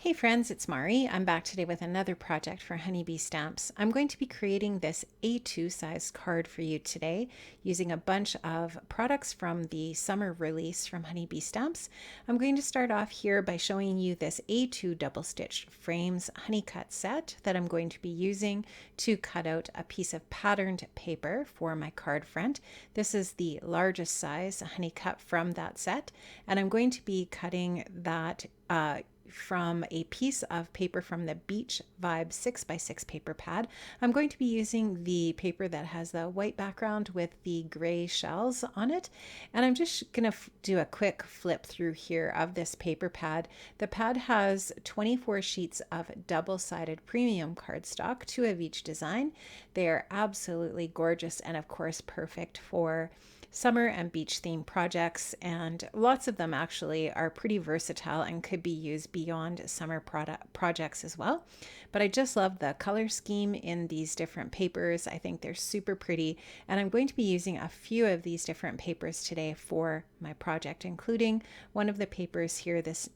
Hey friends, it's Mari. I'm back today with another project for Honeybee Stamps. I'm going to be creating this A2 size card for you today using a bunch of products from the summer release from Honeybee Stamps. I'm going to start off here by showing you this A2 double stitched frames honey cut set that I'm going to be using to cut out a piece of patterned paper for my card front. This is the largest size honey cut from that set, and I'm going to be cutting that from a piece of paper from the Beach Vibe 6x6 paper pad. I'm going to be using the paper that has the white background with the gray shells on it. And I'm just going to do a quick flip through here of this paper pad. The pad has 24 sheets of double-sided premium cardstock, 2 of each design. They are absolutely gorgeous and of course perfect for summer and beach themed projects, and lots of them actually are pretty versatile and could be used beyond summer projects as well. But I just love the color scheme in these different papers. I think they're super pretty, and I'm going to be using a few of these different papers today for my project, including one of the papers here, this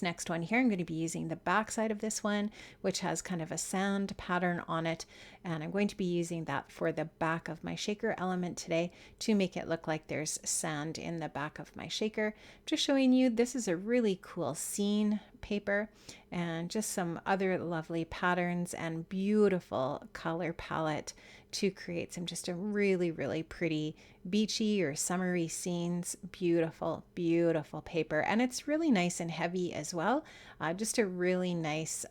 next one here. I'm going to be using the back side of this one, which has kind of a sand pattern on it, and I'm going to be using that for the back of my shaker element today to make it look like there's sand in the back of my shaker. Just showing you, this is a really cool scene paper, and just some other lovely patterns and beautiful color palette to create some just a really pretty beachy or summery scenes. Beautiful, beautiful paper, and it's really nice and heavy as well. Just a really nice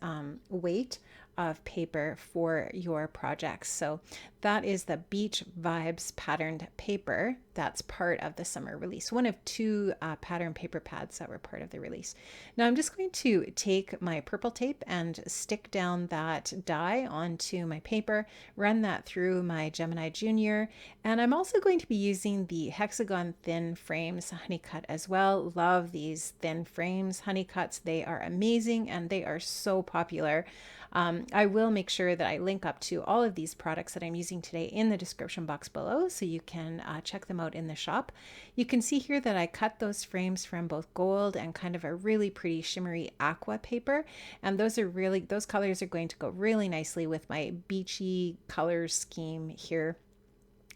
weight of paper for your projects. So that is the Beach Vibes patterned paper. That's part of the summer release, one of 2 pattern paper pads that were part of the release. Now I'm just going to take my purple tape and stick down that die onto my paper, run that through my Gemini Junior, and I'm also going to be using the Hexagon Thin Frames honey cut as well. Love these thin frames honey cuts. They are amazing and they are so popular. I will make sure that I link up to all of these products that I'm using today in the description box below, so you can check them out in the shop. You can see here that I cut those frames from both gold and kind of a really pretty shimmery aqua paper, and those colors are going to go really nicely with my beachy color scheme here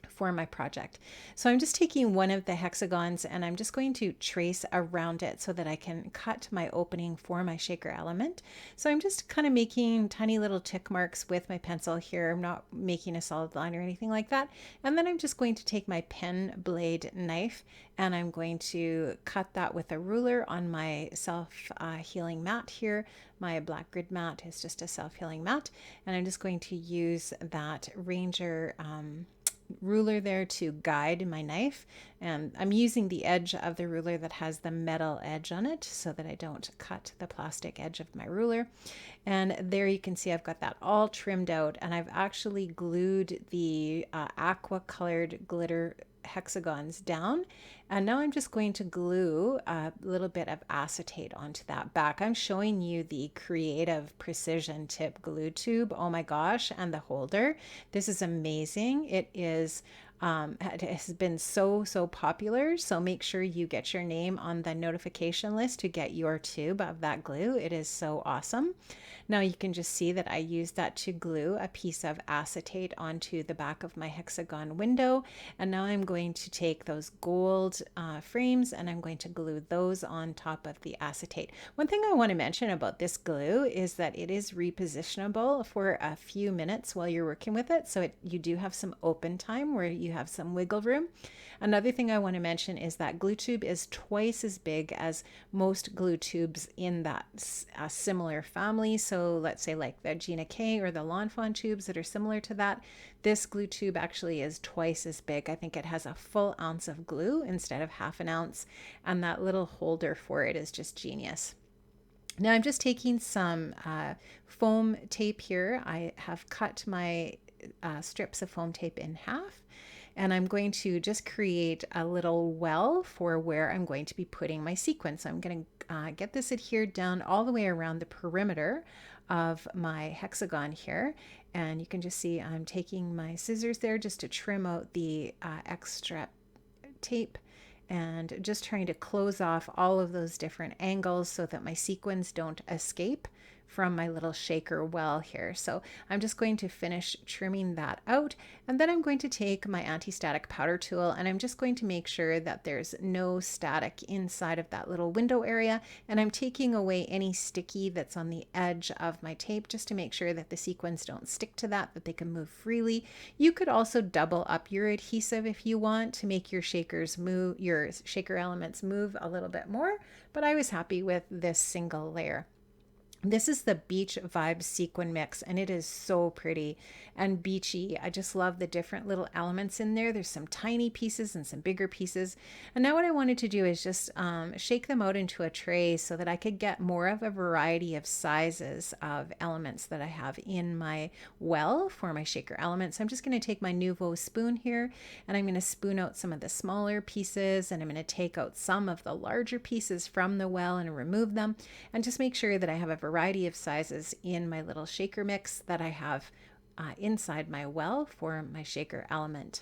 for my project. So I'm just taking one of the hexagons and I'm just going to trace around it so that I can cut my opening for my shaker element. So I'm just kind of making tiny little tick marks with my pencil here. I'm not making a solid line or anything like that. And then I'm just going to take my pen blade knife and I'm going to cut that with a ruler on my self-healing mat here. My black grid mat is just a self-healing mat, and I'm just going to use that Ranger ruler there to guide my knife, and I'm using the edge of the ruler that has the metal edge on it so that I don't cut the plastic edge of my ruler. And there you can see I've got that all trimmed out, and I've actually glued the aqua colored glitter hexagons down, and now I'm just going to glue a little bit of acetate onto that back. I'm showing you the Creative Precision Tip glue tube. Oh my gosh, and the holder. This is amazing. It has been so popular, so make sure you get your name on the notification list to get your tube of that glue. It is so awesome. Now you can just see that I used that to glue a piece of acetate onto the back of my hexagon window, and now I'm going to take those gold frames and I'm going to glue those on top of the acetate. One thing I want to mention about this glue is that it is repositionable for a few minutes while you're working with it, so you do have some open time where you have some wiggle room. Another thing I want to mention is that glue tube is twice as big as most glue tubes in that similar family. So let's say like the Gina K or the Lawn Fawn tubes that are similar to that. This glue tube actually is twice as big. I think it has a full ounce of glue instead of half an ounce, and that little holder for it is just genius. Now I'm just taking some foam tape here. I have cut my strips of foam tape in half, and I'm going to just create a little well for where I'm going to be putting my sequins. I'm going to get this adhered down all the way around the perimeter of my hexagon here, and you can just see I'm taking my scissors there just to trim out the extra tape, and just trying to close off all of those different angles so that my sequins don't escape from my little shaker well here. So I'm just going to finish trimming that out, and then I'm going to take my anti-static powder tool and I'm just going to make sure that there's no static inside of that little window area, and I'm taking away any sticky that's on the edge of my tape just to make sure that the sequins don't stick to that they can move freely. You could also double up your adhesive if you want to make your shakers move, your shaker elements move a little bit more, but I was happy with this single layer. This is the Beach Vibes Sequin Mix, and it is so pretty and beachy. I just love the different little elements in there. There's some tiny pieces and some bigger pieces. And now what I wanted to do is just shake them out into a tray so that I could get more of a variety of sizes of elements that I have in my well for my shaker elements. So I'm just going to take my Nuvo spoon here, and I'm going to spoon out some of the smaller pieces, and I'm going to take out some of the larger pieces from the well and remove them, and just make sure that I have a variety of sizes in my little shaker mix that I have inside my well for my shaker element.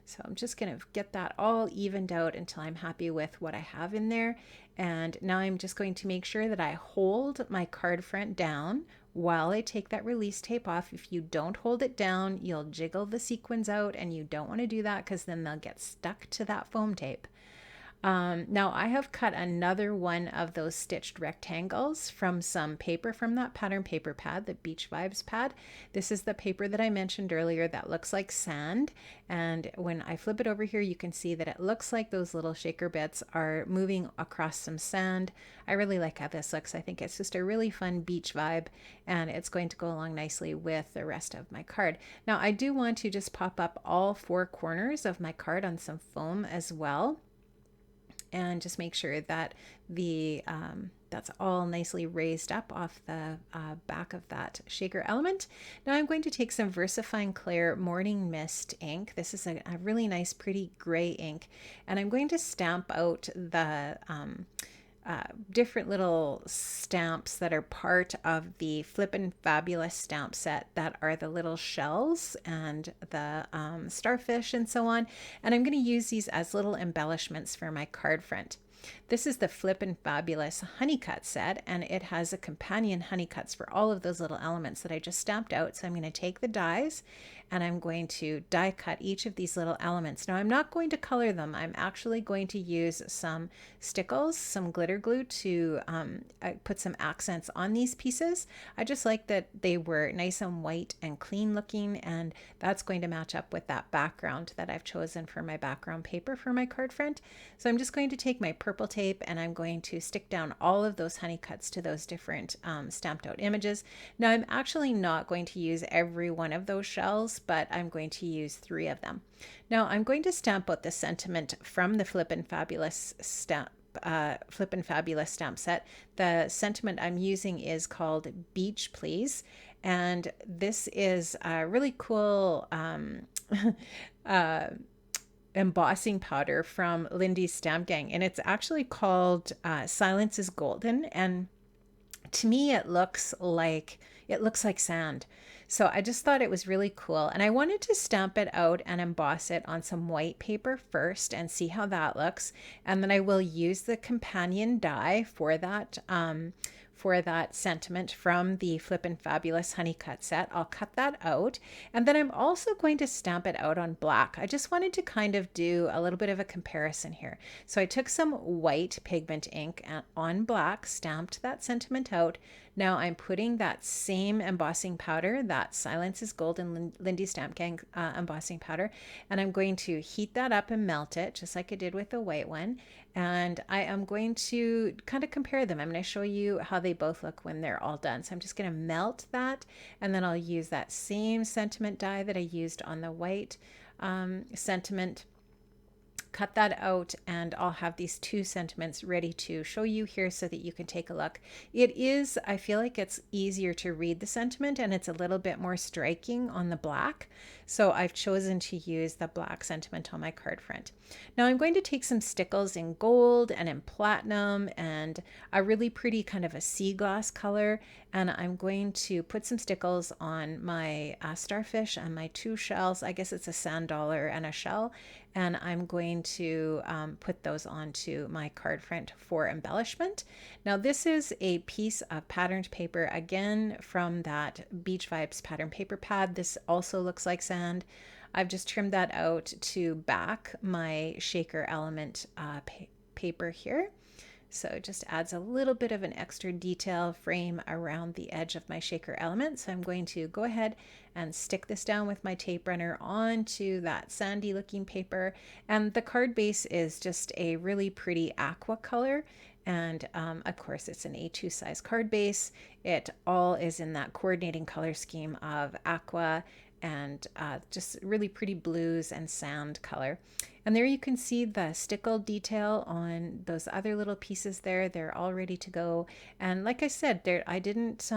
So I'm just going to get that all evened out until I'm happy with what I have in there. And now I'm just going to make sure that I hold my card front down while I take that release tape off. If you don't hold it down, you'll jiggle the sequins out, and you don't want to do that because then they'll get stuck to that foam tape. Now I have cut another one of those stitched rectangles from some paper from that pattern paper pad, the Beach Vibes pad. This is the paper that I mentioned earlier that looks like sand. And when I flip it over here, you can see that it looks like those little shaker bits are moving across some sand. I really like how this looks. I think it's just a really fun beach vibe, and it's going to go along nicely with the rest of my card. Now I do want to just pop up all four corners of my card on some foam as well, and just make sure that the that's all nicely raised up off the back of that shaker element. Now I'm going to take some VersaFine Clair Morning Mist ink. This is a really nice pretty gray ink, and I'm going to stamp out the different little stamps that are part of the Flippin' Fabulous stamp set, that are the little shells and the starfish and so on. And I'm going to use these as little embellishments for my card front. This is the Flippin' Fabulous Honeycut set, and it has a companion honeycuts for all of those little elements that I just stamped out. So I'm going to take the dies and I'm going to die cut each of these little elements. Now I'm not going to color them. I'm actually going to use some stickles, some glitter glue to put some accents on these pieces. I just like that they were nice and white and clean looking, and that's going to match up with that background that I've chosen for my background paper for my card front. So I'm just going to take my purple tape and I'm going to stick down all of those honey cuts to those different stamped out images. Now I'm actually not going to use every one of those shells, but I'm going to use 3 of them. Now I'm going to stamp out the sentiment from the Flippin' Fabulous stamp set. The sentiment I'm using is called Beach Please, and this is a really cool embossing powder from Lindy's Stamp Gang, and it's actually called Silence is Golden, and to me it looks like sand. So I just thought it was really cool, and I wanted to stamp it out and emboss it on some white paper first and see how that looks, and then I will use the companion die for that sentiment from the Flippin' Fabulous Honeycut set. I'll cut that out, and then I'm also going to stamp it out on black. I just wanted to kind of do a little bit of a comparison here. So I took some white pigment ink on black, stamped that sentiment out. Now I'm putting that same embossing powder, that Silence is Golden Lindy Stamp Gang embossing powder, and I'm going to heat that up and melt it just like I did with the white one. And I am going to kind of compare them. I'm going to show you how they both look when they're all done. So I'm just going to melt that, and then I'll use that same sentiment die that I used on the white sentiment, cut that out, and I'll have these 2 sentiments ready to show you here so that you can take a look. I feel like it's easier to read the sentiment, and it's a little bit more striking on the black. So I've chosen to use the black sentiment on my card front. Now I'm going to take some stickles in gold and in platinum and a really pretty kind of a sea glass color, and I'm going to put some stickles on my starfish and my 2 shells. I guess it's a sand dollar and a shell, and I'm going to put those onto my card front for embellishment. Now this is a piece of patterned paper, again from that Beach Vibes pattern paper pad. This also looks like sand. I've just trimmed that out to back my shaker element paper here. So it just adds a little bit of an extra detail frame around the edge of my shaker element. So I'm going to go ahead and stick this down with my tape runner onto that sandy looking paper. And the card base is just a really pretty aqua color. And of course it's an A2 size card base. It all is in that coordinating color scheme of aqua and just really pretty blues and sand color. And there you can see the stickle detail on those other little pieces there. They're all ready to go. And like I said, I didn't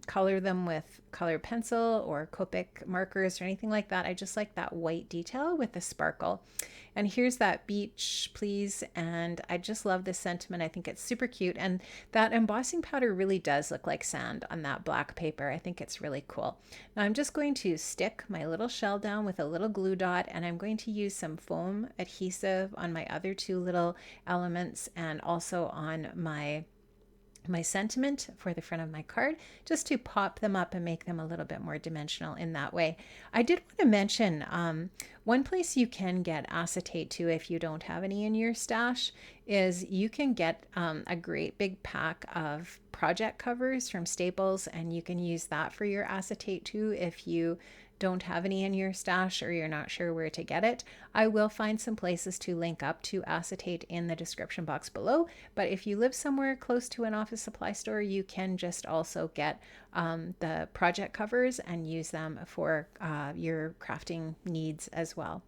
color them with colored pencil or Copic markers or anything like that. I just like that white detail with the sparkle. And here's that beach, please. And I just love this sentiment. I think it's super cute. And that embossing powder really does look like sand on that black paper. I think it's really cool. Now I'm just going to stick my little shell down with a little glue dot, and I'm going to use some foam adhesive on my other two little elements and also on my sentiment for the front of my card, just to pop them up and make them a little bit more dimensional in that way. I did want to mention one place you can get acetate too if you don't have any in your stash is you can get a great big pack of project covers from Staples, and you can use that for your acetate too if you don't have any in your stash or you're not sure where to get it. I will find some places to link up to acetate in the description box below, but if you live somewhere close to an office supply store, you can just also get the project covers and use them for your crafting needs as well.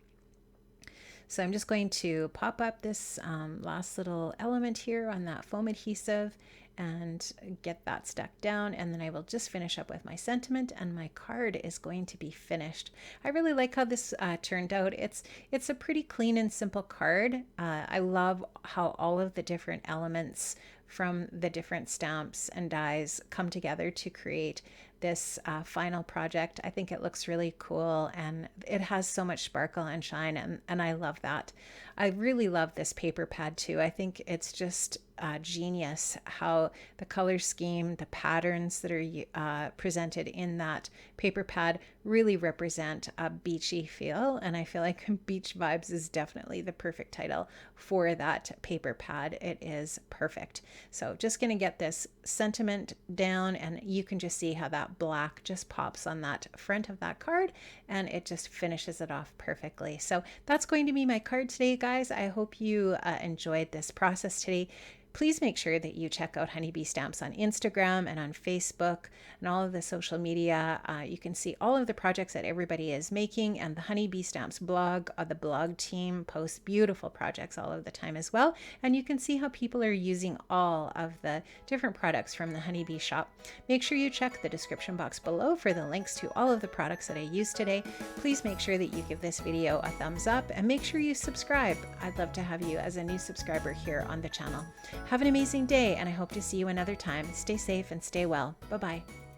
So I'm just going to pop up this last little element here on that foam adhesive and get that stuck down, and then I will just finish up with my sentiment, and my card is going to be finished. I really like how this turned out. It's a pretty clean and simple card. I love how all of the different elements from the different stamps and dies come together to create this final project. I think it looks really cool, and it has so much sparkle and shine, and I love that. I really love this paper pad too. I think it's just genius how the color scheme, the patterns that are presented in that paper pad really represent a beachy feel, and I feel like Beach Vibes is definitely the perfect title for that paper pad. It is perfect. So just going to get this sentiment down, and you can just see how that black just pops on that front of that card, and it just finishes it off perfectly. So that's going to be my card today, guys. I hope you enjoyed this process today. Please make sure that you check out Honeybee Stamps on Instagram and on Facebook and all of the social media. You can see all of the projects that everybody is making, and the Honeybee Stamps blog. The blog team posts beautiful projects all of the time as well. And you can see how people are using all of the different products from the Honeybee shop. Make sure you check the description box below for the links to all of the products that I used today. Please make sure that you give this video a thumbs up, and make sure you subscribe. I'd love to have you as a new subscriber here on the channel. Have an amazing day, and I hope to see you another time. Stay safe and stay well. Bye-bye.